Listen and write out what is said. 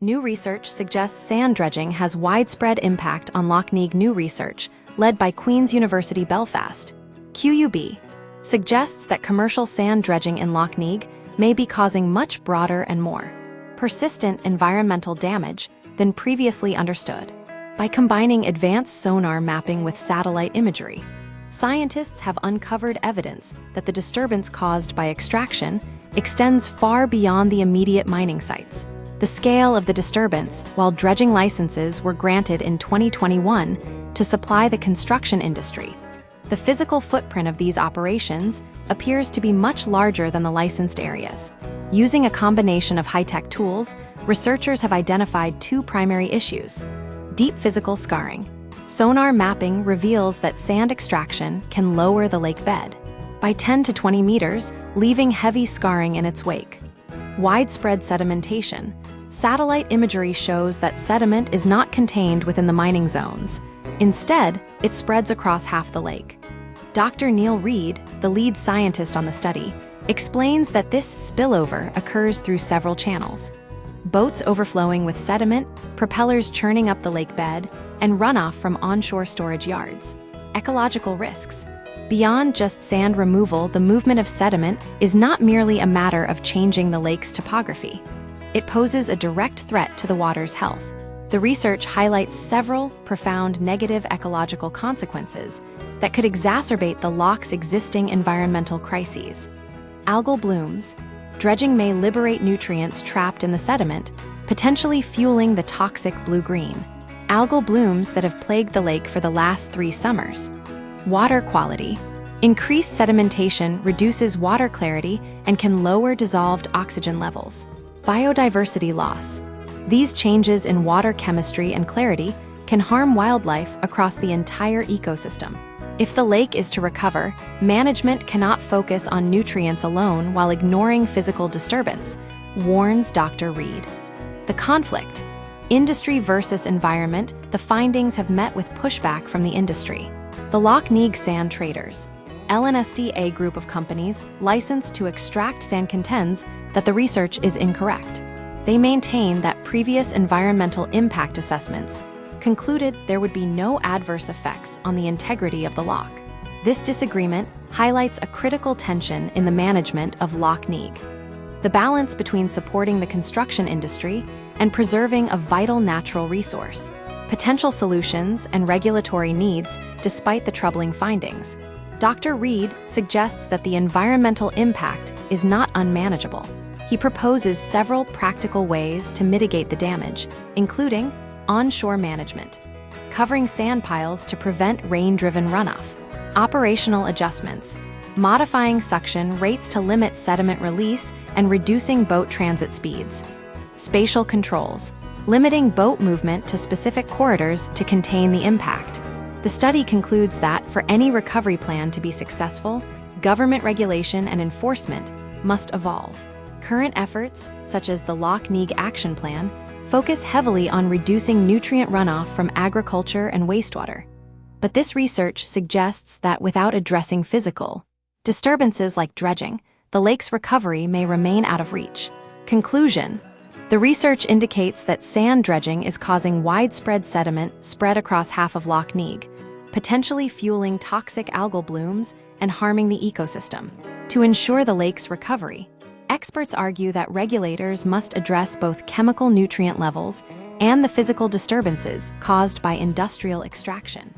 New research suggests sand dredging has widespread impact on Lough. New research, led by Queen's University Belfast, QUB, suggests that commercial sand dredging in Lough may be causing much broader and more persistent environmental damage than previously understood. By combining advanced sonar mapping with satellite imagery, scientists have uncovered evidence that the disturbance caused by extraction extends far beyond the immediate mining sites. The scale of the disturbance, while dredging licenses were granted in 2021 to supply the construction industry, the physical footprint of these operations appears to be much larger than the licensed areas. Using a combination of high-tech tools, researchers have identified two primary issues: deep physical scarring. Sonar mapping reveals that sand extraction can lower the lake bed by 10 to 20 meters, leaving heavy scarring in its wake. Widespread sedimentation. Satellite imagery shows that sediment is not contained within the mining zones. Instead, it spreads across half the lake. Dr. Neil Reed, the lead scientist on the study, explains that this spillover occurs through several channels: boats overflowing with sediment, propellers churning up the lake bed, and runoff from onshore storage yards. Ecological risks. Beyond just sand removal, the movement of sediment is not merely a matter of changing the lake's topography. It poses a direct threat to the water's health. The research highlights several profound negative ecological consequences that could exacerbate the Lough's existing environmental crises. Algal blooms. Dredging may liberate nutrients trapped in the sediment, potentially fueling the toxic blue-green algal blooms that have plagued the lake for the last 3 summers. Water quality. Increased sedimentation reduces water clarity and can lower dissolved oxygen levels. Biodiversity loss. These changes in water chemistry and clarity can harm wildlife across the entire ecosystem. If the lake is to recover, management cannot focus on nutrients alone while ignoring physical disturbance, warns Dr. Reed. The conflict. Industry versus environment. The findings have met with pushback from the industry. The Neagh Sand Traders, LNSD, a group of companies licensed to extract sand, contends that the research is incorrect. They maintain that previous environmental impact assessments concluded there would be no adverse effects on the integrity of the Lough. This disagreement highlights a critical tension in the management of Lough Neagh: the balance between supporting the construction industry and preserving a vital natural resource, potential solutions, and regulatory needs despite the troubling findings. Dr. Reed suggests that the environmental impact is not unmanageable. He proposes several practical ways to mitigate the damage, including onshore management, covering sand piles to prevent rain-driven runoff, operational adjustments, modifying suction rates to limit sediment release and reducing boat transit speeds, spatial controls, limiting boat movement to specific corridors to contain the impact. The study concludes that for any recovery plan to be successful, government regulation and enforcement must evolve. Current efforts, such as the Lough Neagh Action Plan, focus heavily on reducing nutrient runoff from agriculture and wastewater. But this research suggests that without addressing physical disturbances like dredging, the lake's recovery may remain out of reach. Conclusion. The research indicates that sand dredging is causing widespread sediment spread across half of Lough Neagh, potentially fueling toxic algal blooms and harming the ecosystem. To ensure the lake's recovery, experts argue that regulators must address both chemical nutrient levels and the physical disturbances caused by industrial extraction.